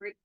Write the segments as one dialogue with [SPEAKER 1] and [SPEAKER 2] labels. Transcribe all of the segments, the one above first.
[SPEAKER 1] Great.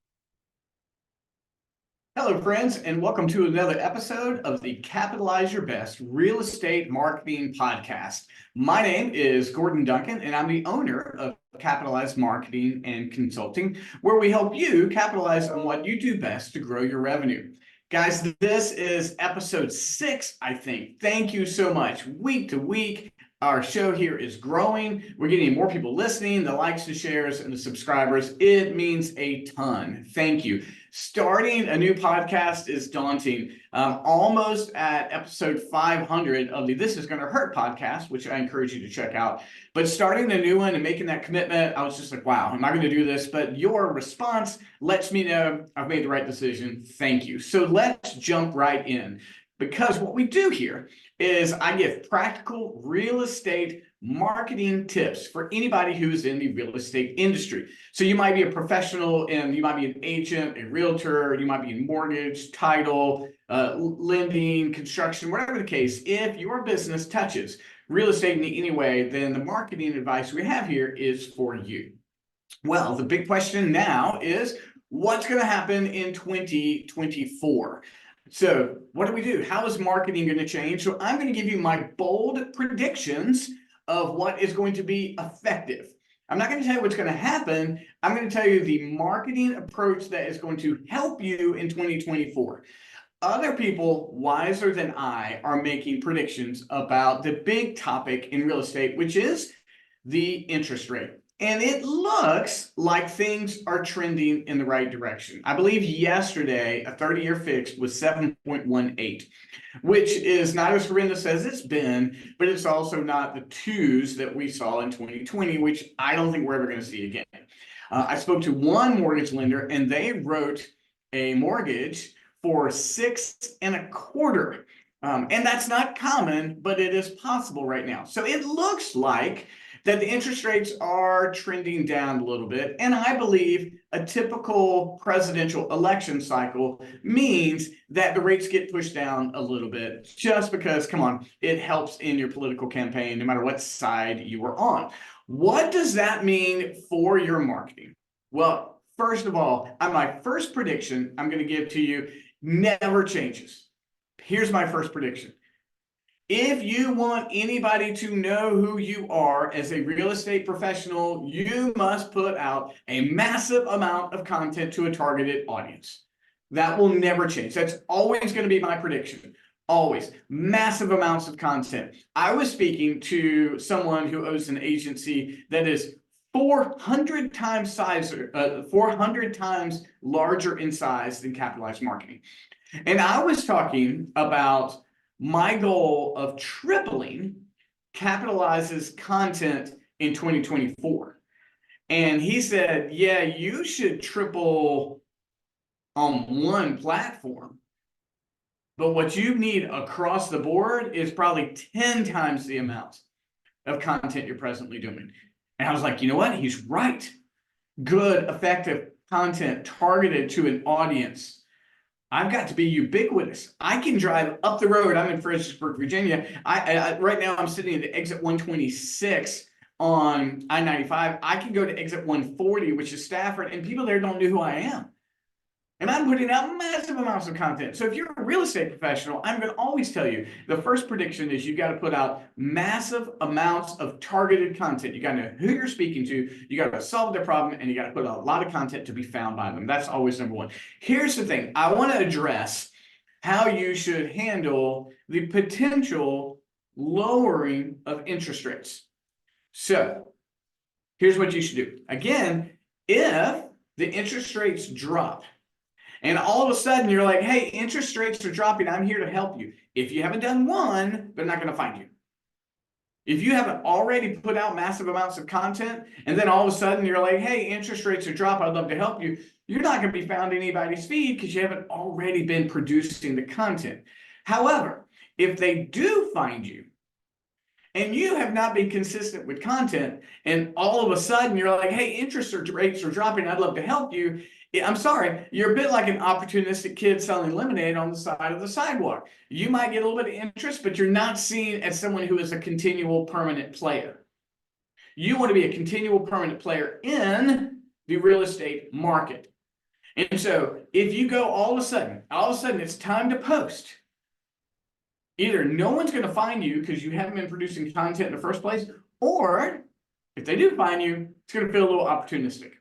[SPEAKER 2] Hello, friends, and welcome to another episode of the Capitalize Your Best Real Estate Marketing Podcast. My name is Gordon Duncan, and I'm the owner of Capitalize Marketing and Consulting, where we help you capitalize on what you do best to grow your revenue. Guys, this is episode 6, I think. Thank you so much. Week to week, our show here is growing. We're getting more people listening, the likes, the shares, and the subscribers. It means a ton. Thank you. Starting a new podcast is daunting. Almost at episode 500 of the This Is Gonna Hurt podcast, which I encourage you to check out. But starting a new one and making that commitment, I was just like, wow, am I going to do this? But your response lets me know I've made the right decision. Thank you. So let's jump right in. Because what we do here is I give practical real estate marketing tips for anybody who's in the real estate industry. So you might be a professional and you might be an agent, a realtor, you might be in mortgage, title, lending, construction, whatever the case. If your business touches real estate in any way, then the marketing advice we have here is for you. Well, the big question now is what's going to happen in 2024? So what do? How is marketing going to change? So I'm going to give you my bold predictions of what is going to be effective. I'm not going to tell you what's going to happen. I'm going to tell you the marketing approach that is going to help you in 2024. Other people wiser than I are making predictions about the big topic in real estate, which is the interest rate. And it looks like things are trending in the right direction. I believe yesterday, a 30-year fix was 7.18, which is not as horrendous as it's been, but it's also not the twos that we saw in 2020, which I don't think we're ever going to see again. I spoke to one mortgage lender, and they wrote a mortgage for 6.25. And that's not common, but it is possible right now. So it looks like that the interest rates are trending down a little bit. And I believe a typical presidential election cycle means that the rates get pushed down a little bit just because, come on, it helps in your political campaign, no matter what side you are on. What does that mean for your marketing? Well, first of all, on my first prediction, I'm going to give to you never changes. Here's my first prediction. If you want anybody to know who you are as a real estate professional, you must put out a massive amount of content to a targeted audience. That will never change. That's always going to be my prediction. Always. Massive amounts of content. I was speaking to someone who owns an agency that is 400 times larger in size than Capitalize Marketing. And I was talking about my goal of tripling Capitalize's content in 2024. And he said, yeah, you should triple on one platform. But what you need across the board is probably 10 times the amount of content you're presently doing. And I was like, you know what? He's right. Good, effective content targeted to an audience. I've got to be ubiquitous. I can drive up the road. I'm in Fredericksburg, Virginia. Right now I'm sitting at exit 126 on I-95. I can go to exit 140, which is Stafford, and people there don't know who I am. And I'm putting out massive amounts of content. So if you're a real estate professional, I'm going to always tell you, the first prediction is you got to put out massive amounts of targeted content. You got to know who you're speaking to. You got to solve their problem, and you got to put out a lot of content to be found by them. That's always number one. Here's the thing. I want to address how you should handle the potential lowering of interest rates. So here's what you should do. Again, if the interest rates drop, and all of a sudden you're like, hey, interest rates are dropping. I'm here to help you. If you haven't done one, they're not going to find you. If you haven't already put out massive amounts of content, and then all of a sudden you're like, hey, interest rates are dropping. I'd love to help you. You're not going to be found in anybody's feed because you haven't already been producing the content. However, if they do find you, and you have not been consistent with content, and all of a sudden you're like, hey, interest rates are dropping. I'd love to help you. I'm sorry, you're a bit like an opportunistic kid selling lemonade on the side of the sidewalk. You might get a little bit of interest, but you're not seen as someone who is a continual permanent player. You want to be a continual permanent player in the real estate market. And so if you go all of a sudden it's time to post, either no one's going to find you because you haven't been producing content in the first place, or if they do find you, it's going to feel a little opportunistic.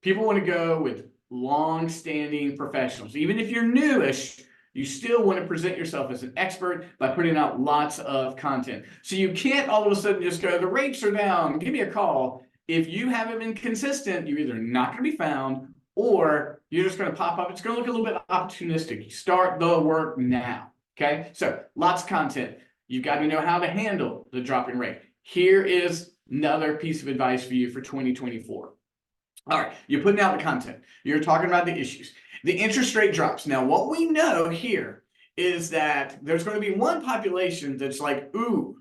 [SPEAKER 2] People want to go with long-standing professionals. Even if you're newish, you still want to present yourself as an expert by putting out lots of content. So you can't all of a sudden just go, the rates are down, give me a call. If you haven't been consistent, you're either not going to be found or you're just going to pop up. It's going to look a little bit opportunistic. You start the work now. Okay, so lots of content. You've got to know how to handle the dropping rate. Here is another piece of advice for you for 2024. All right, you're putting out the content. You're talking about the issues. The interest rate drops. Now, what we know here is that there's going to be one population that's like, ooh,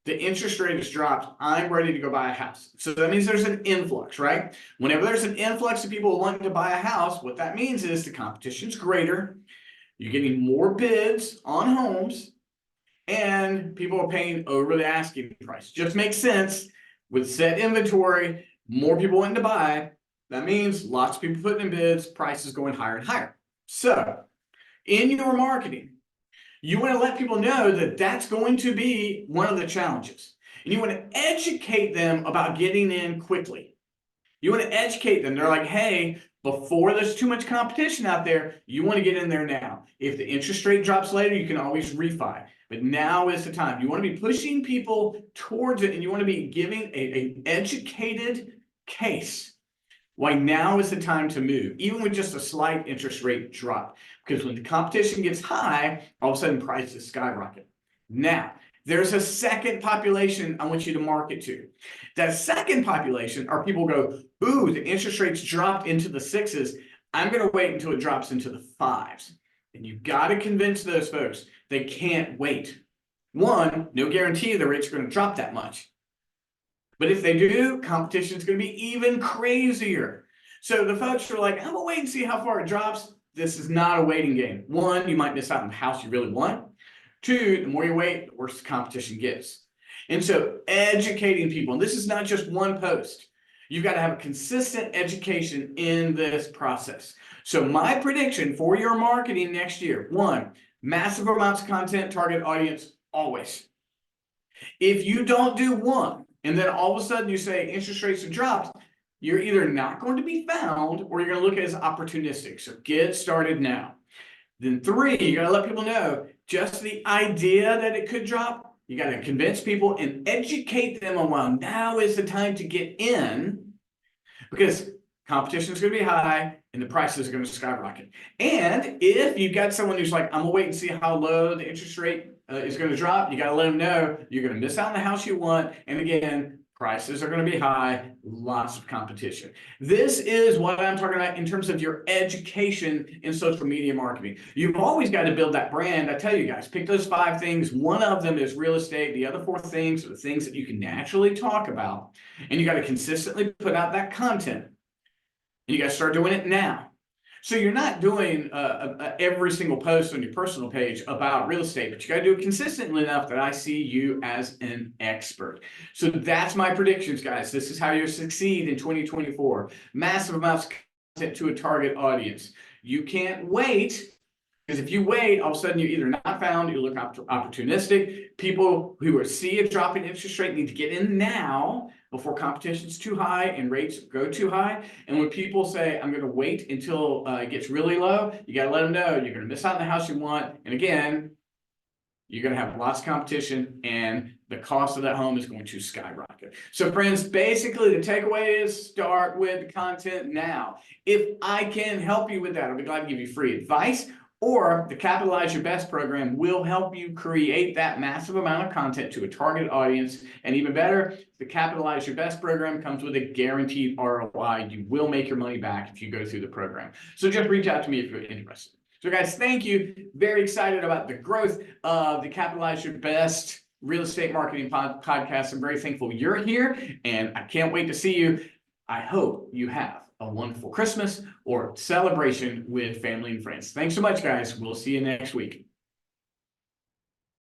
[SPEAKER 2] the interest rate has dropped. I'm ready to go buy a house. So that means there's an influx, right? Whenever there's an influx of people wanting to buy a house, what that means is the competition's greater. You're getting more bids on homes, and people are paying over the asking price. Just makes sense with set inventory, more people wanting to buy. That means lots of people putting in bids, prices going higher and higher. So in your marketing, you want to let people know that that's going to be one of the challenges. And you want to educate them about getting in quickly. You want to educate them. They're like, hey, before there's too much competition out there, you want to get in there now. If the interest rate drops later, you can always refi. But now is the time. You want to be pushing people towards it, and you want to be giving an educated case why now is the time to move, even with just a slight interest rate drop. Because when the competition gets high, all of a sudden prices skyrocket. Now, there's a second population I want you to market to. That second population are people who go, ooh, the interest rates dropped into the 6s. I'm going to wait until it drops into the 5s. And you've got to convince those folks they can't wait. One, no guarantee the rates are going to drop that much. But if they do, competition is going to be even crazier. So the folks are like, I'm going to wait and see how far it drops. This is not a waiting game. One, you might miss out on the house you really want. Two, the more you wait, the worse the competition gets. And so educating people, and this is not just one post. You've got to have a consistent education in this process. So my prediction for your marketing next year, one, massive amounts of content, target audience, always. If you don't do one, and then all of a sudden you say interest rates have dropped, you're either not going to be found or you're going to look at it as opportunistic. So get started now. Then three, you got to let people know just the idea that it could drop. You got to convince people and educate them on, well, now is the time to get in because competition is going to be high and the prices are going to skyrocket. And if you've got someone who's like, I'm going to wait and see how low the interest rate is going to drop, you got to let them know you're going to miss out on the house you want. And again, prices are going to be high, lots of competition. This is what I'm talking about in terms of your education in social media marketing. You've always got to build that brand. I tell you guys, pick those 5 things. One of them is real estate. The other 4 things are the things that you can naturally talk about. And you got to consistently put out that content. And you got to start doing it now. So you're not doing every single post on your personal page about real estate, but you got to do it consistently enough that I see you as an expert. So that's my predictions, guys. This is how you succeed in 2024. Massive amounts of content to a target audience. You can't wait, because if you wait, all of a sudden you're either not found, you look opportunistic. People who see a drop in interest rate need to get in now before competition's too high and rates go too high. And when people say, I'm going to wait until it gets really low, you got to let them know you're going to miss out on the house you want. And again, you're going to have lots of competition and the cost of that home is going to skyrocket. So friends, basically the takeaway is start with the content now. If I can help you with that, I'll be glad to give you free advice. Or the Capitalize Your Best program will help you create that massive amount of content to a target audience. And even better, the Capitalize Your Best program comes with a guaranteed ROI. You will make your money back if you go through the program. So just reach out to me if you're interested. So guys, thank you. Very excited about the growth of the Capitalize Your Best real estate marketing podcast. I'm very thankful you're here and I can't wait to see you. I hope you have a wonderful Christmas or celebration with family and friends. Thanks so much, guys. We'll see you next week.